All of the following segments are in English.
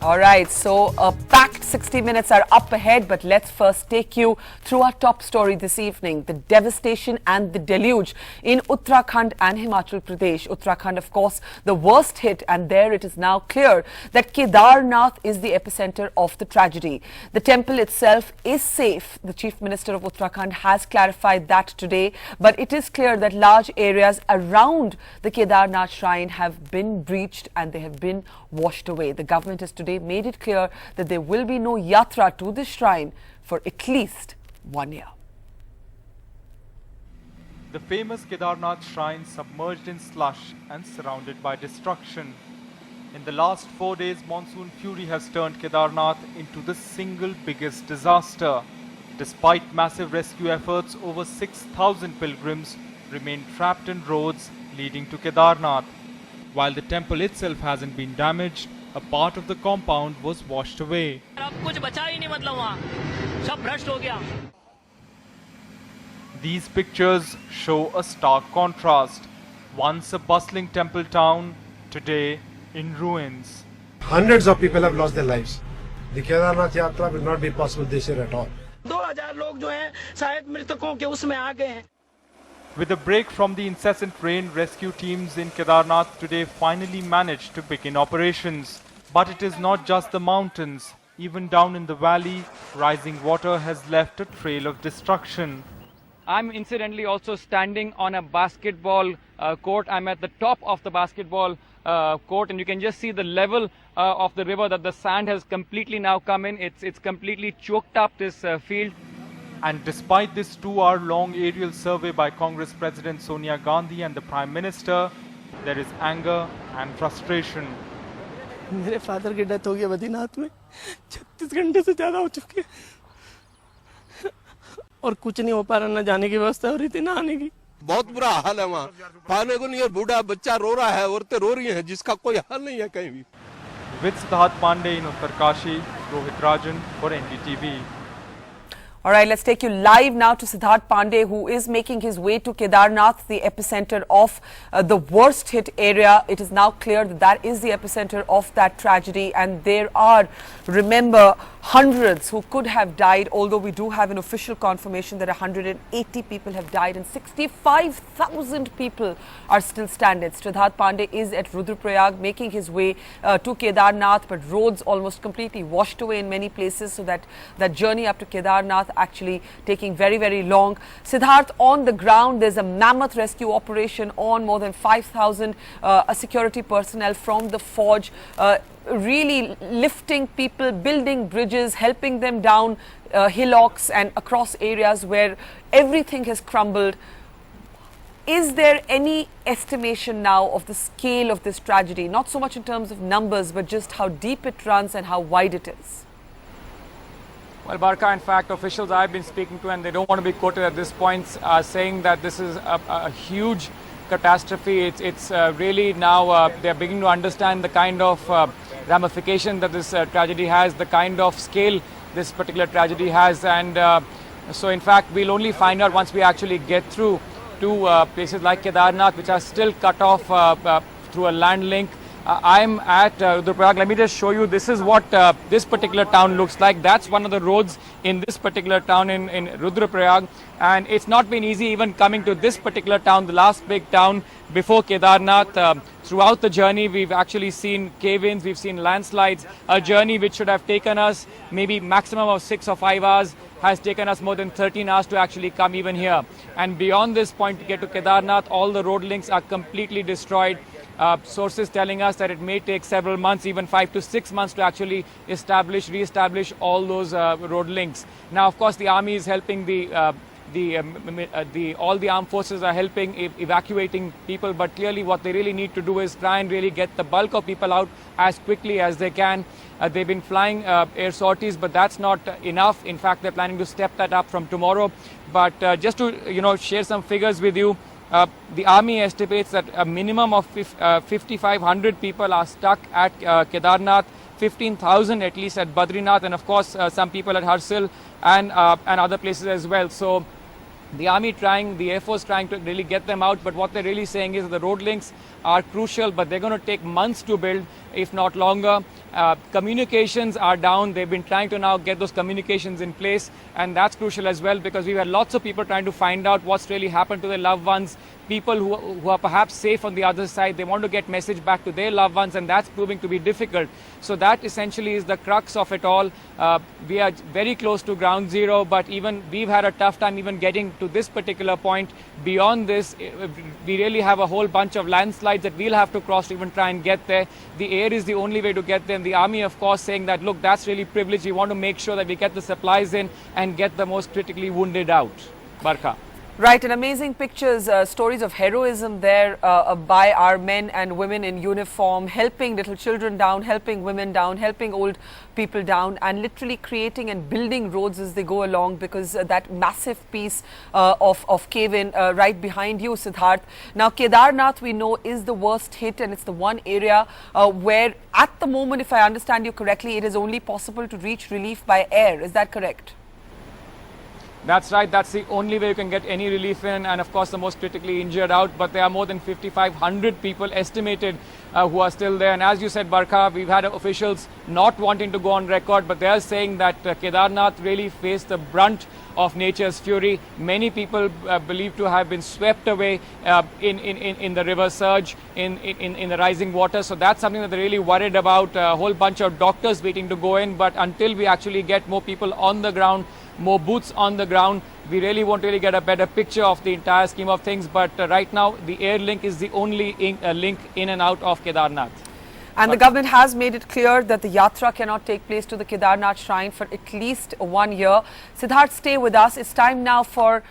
All right, so a packed 60 minutes are up ahead, but let's first take you through our top story this evening, the devastation and the deluge in Uttarakhand and Himachal Pradesh. Uttarakhand, of course, the worst hit, and there it is now clear that Kedarnath is the epicenter of the tragedy. The temple itself is safe. The Chief Minister of Uttarakhand has clarified that today, but it is clear that large areas around the Kedarnath shrine have been breached and they have been washed away. The government has today made it clear that there will be no yatra to this shrine for at least 1 year. The famous Kedarnath shrine submerged in slush and surrounded by destruction. In the last 4 days, monsoon fury has turned Kedarnath into the single biggest disaster. Despite massive rescue efforts, over 6,000 pilgrims remain trapped in roads leading to Kedarnath. While the temple itself hasn't been damaged, a part of the compound was washed away. These pictures show a stark contrast. Once a bustling temple town, today in ruins. Hundreds of people have lost their lives. The Kedarnath Yatra will not be possible this year at all. 2000 लोग जो हैं शायद मृतकों के उसमें आ गए हैं. With a break from the incessant rain, rescue teams in Kedarnath today finally managed to begin operations. But it is not just the mountains. Even down in the valley, rising water has left a trail of destruction. I'm incidentally also standing on a basketball court. I'm at the top of the basketball court, and you can just see the level of the river, that the sand has completely now come in. It's completely choked up this field. And despite this 2-hour-long aerial survey by Congress President Sonia Gandhi and the Prime Minister, there is anger and frustration. मेरे father की death हो गई बद्रीनाथ में 36 घंटे से ज्यादा हो चुके हैं और कुछ नहीं हो पा रहा, न जाने की व्यवस्था हो रही थी, न आने की. बहुत बुरा हाल है वहाँ. पाने को नहीं है, बूढ़ा बच्चा रो रहा है, औरतें रो रही हैं, जिसका कोई हाल नहीं है कहीं भी. With Siddharth Pandey in Uttarkashi, Rohit Rajan for NDTV. All right, let's take you live now to Siddharth Pandey, who is making his way to Kedarnath, the epicenter of the worst hit area. It is now clear that that is the epicenter of that tragedy, and there are, remember, hundreds who could have died, although we do have an official confirmation that 180 people have died and 65,000 people are still stranded. Siddharth Pandey is at Rudraprayag making his way to Kedarnath, but roads almost completely washed away in many places, so that journey up to Kedarnath actually taking very, very long. Siddharth, on the ground, there's a mammoth rescue operation on, more than 5,000 security personnel from the forge, really lifting people, building bridges, helping them down hillocks and across areas where everything has crumbled. Is there any estimation now of the scale of this tragedy? Not so much in terms of numbers, but just how deep it runs and how wide it is. Well, Barka, in fact, officials I've been speaking to, and they don't want to be quoted at this point, are saying that this is a huge catastrophe. It's really now they're beginning to understand the kind of ramification that this tragedy has, the kind of scale this particular tragedy has, and so in fact we'll only find out once we actually get through to places like Kedarnath, which are still cut off through a land link. I'm at Rudraprayag. Let me just show you. This is what this particular town looks like. That's one of the roads in this particular town in Rudraprayag. And it's not been easy even coming to this particular town, the last big town before Kedarnath. Throughout the journey, we've actually seen cave-ins, we've seen landslides. A journey which should have taken us maybe maximum of 6 or 5 hours has taken us more than 13 hours to actually come even here. And beyond this point to get to Kedarnath, all the road links are completely destroyed. Sources telling us that it may take several months, even 5 to 6 months to actually re-establish all those road links. Now, of course, the army is helping, all the armed forces are helping evacuating people, but clearly what they really need to do is try and really get the bulk of people out as quickly as they can. They've been flying air sorties, but that's not enough. In fact, they're planning to step that up from tomorrow. But just to share some figures with you, the army estimates that a minimum of 5,500 people are stuck at Kedarnath, 15,000 at least at Badrinath, and of course some people at Harsil and other places as well. So the army trying, the Air Force trying to really get them out, but what they're really saying is the road links are crucial, but they're going to take months to build. if not longer. Communications are down. They've been trying to now get those communications in place, and that's crucial as well, because we've had lots of people trying to find out what's really happened to their loved ones. People who are perhaps safe on the other side, they want to get message back to their loved ones, and that's proving to be difficult. So that essentially is the crux of it all. We are very close to ground zero, but even we've had a tough time even getting to this particular point. Beyond this, we really have a whole bunch of landslides that we'll have to cross to even try and get there. The air is the only way to get there. And the army, of course, saying that, look, that's really privileged. We want to make sure that we get the supplies in and get the most critically wounded out. Barkha. Right, and amazing pictures, stories of heroism there by our men and women in uniform, helping little children down, helping women down, helping old people down, and literally creating and building roads as they go along, because that massive piece of cave-in right behind you, Siddharth. Now, Kedarnath, we know, is the worst hit, and it's the one area where at the moment, if I understand you correctly, it is only possible to reach relief by air. Is that correct? That's right. That's the only way you can get any relief in, and of course the most critically injured out. But there are more than 5,500 people estimated who are still there. And as you said, Barkha, we've had officials not wanting to go on record, but they are saying that Kedarnath really faced the brunt of nature's fury. Many people believed to have been swept away in the river surge, in the rising water. So that's something that they're really worried about. A whole bunch of doctors waiting to go in, but until we actually get more people on the ground, more boots on the ground, we really won't really get a better picture of the entire scheme of things. But right now, the air link is the only link in and out of Kedarnath. And the government has made it clear that the yatra cannot take place to the Kedarnath shrine for at least 1 year. Siddharth, stay with us. It's time now for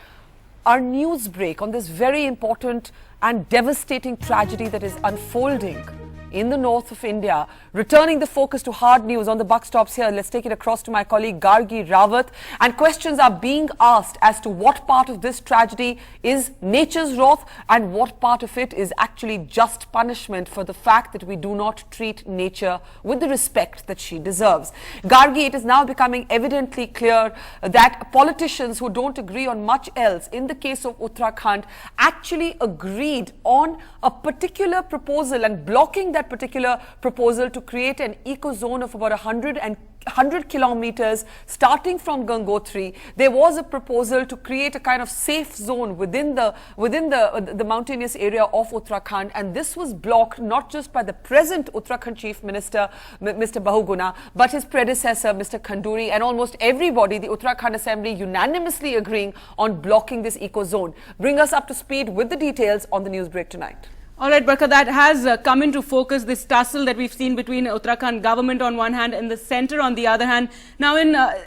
our news break on this very important and devastating tragedy that is unfolding in the north of India. Returning the focus to hard news on the buck stops here. Let's take it across to my colleague Gargi Rawat. And questions are being asked as to what part of this tragedy is nature's wrath and what part of it is actually just punishment for the fact that we do not treat nature with the respect that she deserves. Gargi, it is now becoming evidently clear that politicians who don't agree on much else, in the case of Uttarakhand, actually agreed on a particular proposal and blocking that particular proposal to create an eco zone of about 100 kilometers starting from Gangotri. There was a proposal to create a kind of safe zone within the mountainous area of Uttarakhand, and this was blocked not just by the present Uttarakhand Chief Minister Mr. Bahuguna, but his predecessor Mr. Khanduri, and almost everybody, the Uttarakhand Assembly, unanimously agreeing on blocking this eco zone. Bring us up to speed with the details on the news break tonight. All right, Barkha, that has come into focus, this tussle that we've seen between Uttarakhand government on one hand and the centre on the other hand. Now,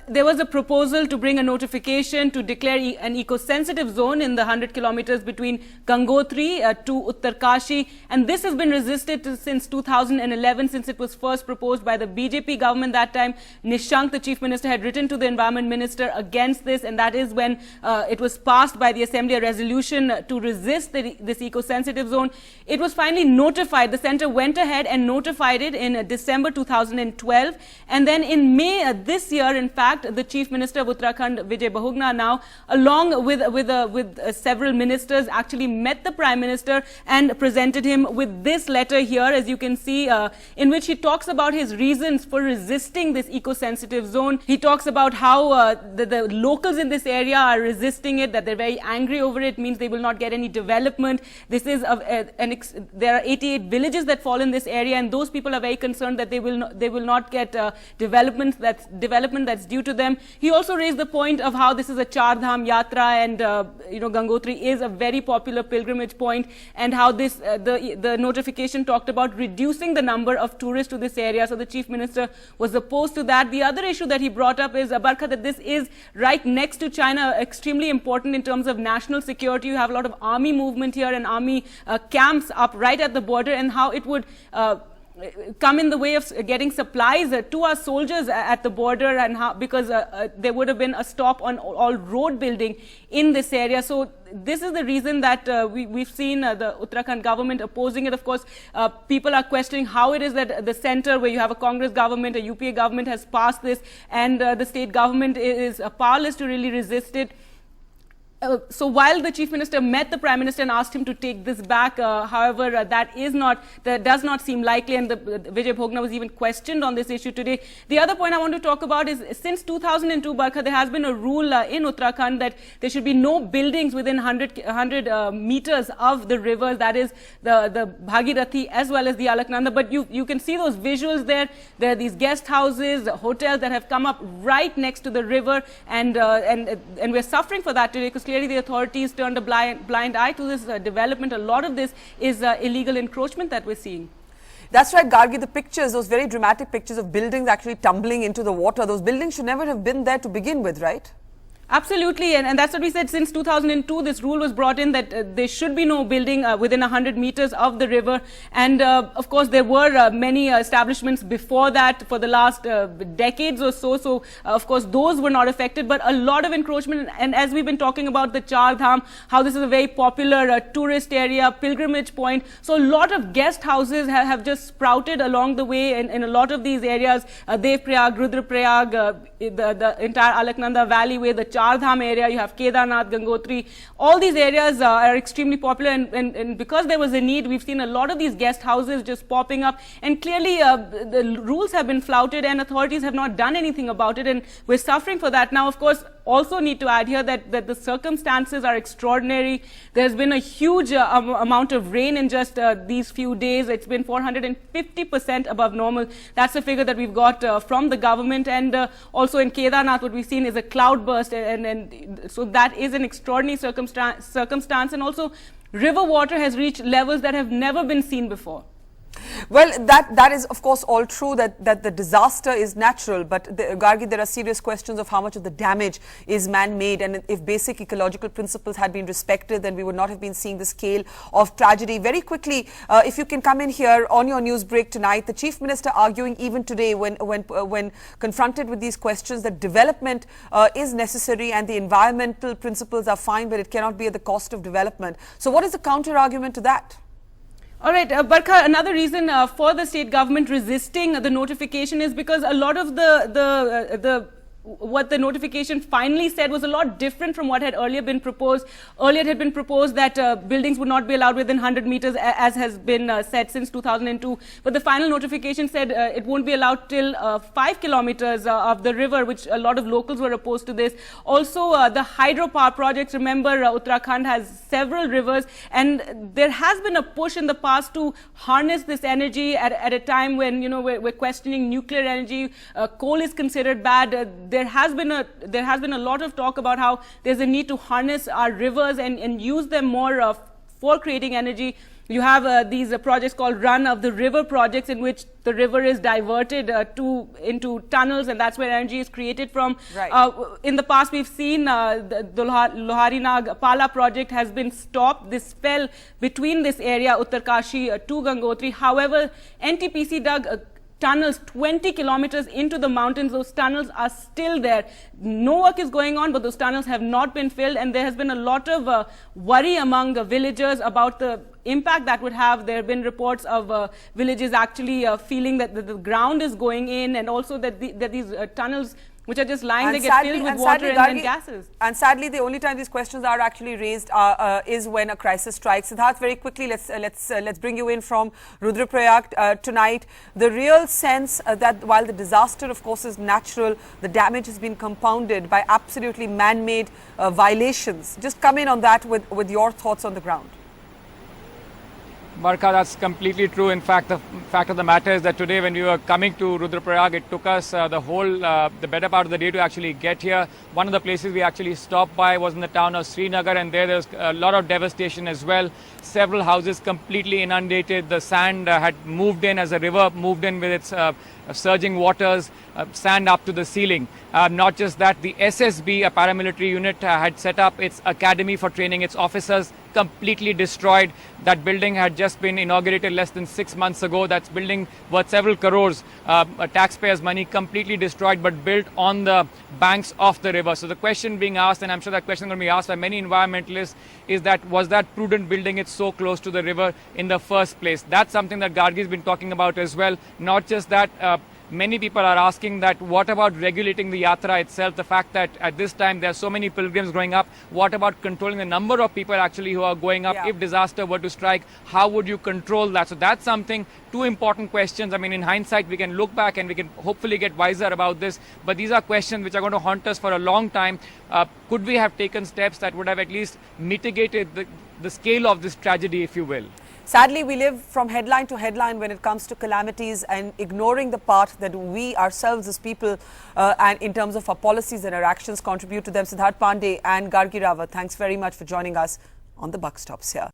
there was a proposal to bring a notification to declare an eco-sensitive zone in the 100 kilometers between Gangotri to Uttarkashi, and this has been resisted since 2011, since it was first proposed by the BJP government. That time, Nishank, the Chief Minister, had written to the Environment Minister against this, and that is when it was passed by the Assembly a resolution to resist this eco-sensitive zone. It was finally notified. The centre went ahead and notified it in December 2012. And then in May this year, in fact, the Chief Minister of Uttarakhand, Vijay Bahuguna, now, along with several ministers, actually met the Prime Minister and presented him with this letter here, as you can see, in which he talks about his reasons for resisting this eco-sensitive zone. He talks about how the locals in this area are resisting it, that they're very angry over it, means they will not get any development. This is there are 88 villages that fall in this area, and those people are very concerned that they will not get development that's due to them. He also raised the point of how this is a Char Dham Yatra, and Gangotri is a very popular pilgrimage point, and how this the notification talked about reducing the number of tourists to this area. So the Chief Minister was opposed to that. The other issue that he brought up is, Barkha, that this is right next to China, extremely important in terms of national security. You have a lot of army movement here and army camps up right at the border, and how it would come in the way of getting supplies to our soldiers at the border, and how, because there would have been a stop on all road building in this area. So this is the reason that we've seen the Uttarakhand government opposing it. Of course, people are questioning how it is that the centre, where you have a Congress government, a UPA government, has passed this, and the state government is powerless to really resist it. So while the Chief Minister met the Prime Minister and asked him to take this back, however, that does not seem likely, and Vijay Bhogna was even questioned on this issue today. The other point I want to talk about is since 2002, Barkha, there has been a rule in Uttarakhand that there should be no buildings within 100 meters of the rivers, that is the Bhagirathi as well as the Alaknanda. But you can see those visuals there. There are these guest houses, hotels that have come up right next to the river, and we're suffering for that today, because clearly the authorities turned a blind eye to this development. A lot of this is illegal encroachment that we're seeing. That's right, Gargi. The pictures, those very dramatic pictures of buildings actually tumbling into the water, those buildings should never have been there to begin with, right? Absolutely, and that's what we said. Since 2002, this rule was brought in that there should be no building within 100 meters of the river. And of course, there were many establishments before that for the last decades or so. So, of course, those were not affected, but a lot of encroachment. And as we've been talking about the Char Dham, how this is a very popular tourist area, pilgrimage point. So, a lot of guest houses have just sprouted along the way in a lot of these areas. Dev Prayag, Rudraprayag, the entire Alaknanda Valley way, the Char Dham area, you have Kedarnath, Gangotri. All these areas are extremely popular, and because there was a need, we've seen a lot of these guest houses just popping up, and clearly the rules have been flouted and authorities have not done anything about it, and we're suffering for that. Now, of course, also need to add here that the circumstances are extraordinary. There's been a huge amount of rain in just these few days. It's been 450% above normal. That's the figure that we've got from the government. And also in Kedarnath, what we've seen is a cloudburst. And so that is an extraordinary circumstance. And also river water has reached levels that have never been seen before. Well, that is of course all true, that the disaster is natural, but Gargi, there are serious questions of how much of the damage is man-made, and if basic ecological principles had been respected, then we would not have been seeing the scale of tragedy. Very quickly, if you can come in here on your news break tonight, the Chief Minister arguing even today when confronted with these questions that development is necessary and the environmental principles are fine, but it cannot be at the cost of development. So what is the counter-argument to that? All right, Barkha, another reason for the state government resisting the notification is because a lot of what the notification finally said was a lot different from what had earlier been proposed. Earlier it had been proposed that buildings would not be allowed within 100 meters, as has been said since 2002. But the final notification said it won't be allowed till 5 kilometers of the river, which a lot of locals were opposed to this. Also, the hydropower projects, remember, Uttarakhand has several rivers, and there has been a push in the past to harness this energy at a time when, you know, we're questioning nuclear energy. Coal is considered bad. There has been a lot of talk about how there's a need to harness our rivers and use them more for creating energy. You have these projects called Run of the River projects, in which the river is diverted into tunnels, and that's where energy is created from. Right. In the past, we've seen the Lohari Nag Pala project has been stopped. This fell between this area, Uttarkashi to Gangotri. However, NTPC dug tunnels 20 kilometers into the mountains. Those tunnels are still there. No work is going on, but those tunnels have not been filled, and there has been a lot of worry among villagers about the impact that would have. There have been reports of villages actually feeling that the ground is going in, and also that these tunnels, which are just lying, they get filled with water and gases. And sadly, the only time these questions are actually raised is when a crisis strikes. Siddharth, very quickly, let's bring you in from Rudraprayag tonight. The real sense that while the disaster, of course, is natural, the damage has been compounded by absolutely man-made violations. Just come in on that with your thoughts on the ground. Barkha, that's completely true. In fact, the fact of the matter is that today when we were coming to Rudraprayag, it took us the better part of the day to actually get here. One of the places we actually stopped by was in the town of Srinagar, and there's a lot of devastation as well. Several houses completely inundated. The sand had moved in as the river moved in with its surging waters, sand up to the ceiling. Not just that, the SSB, a paramilitary unit, had set up its academy for training its officers, completely destroyed. That building had just been inaugurated less than 6 months ago. That's building worth several crores, taxpayers' money, completely destroyed, but built on the banks of the river. So the question being asked, and I'm sure that question is going to be asked by many environmentalists, is that was that prudent building it so close to the river in the first place? That's something that Gargi has been talking about as well. Not just that, Many people are asking that what about regulating the yatra itself? The fact that at this time there are so many pilgrims going up. What about controlling the number of people actually who are going up? Yeah. If disaster were to strike, how would you control that? So that's something, two important questions. I mean, in hindsight, we can look back and we can hopefully get wiser about this. But these are questions which are going to haunt us for a long time. Could we have taken steps that would have at least mitigated the scale of this tragedy, if you will? Sadly, we live from headline to headline when it comes to calamities and ignoring the part that we ourselves as people and in terms of our policies and our actions contribute to them. Siddharth Pandey and Gargi Rawat, thanks very much for joining us on the Buck Stops here.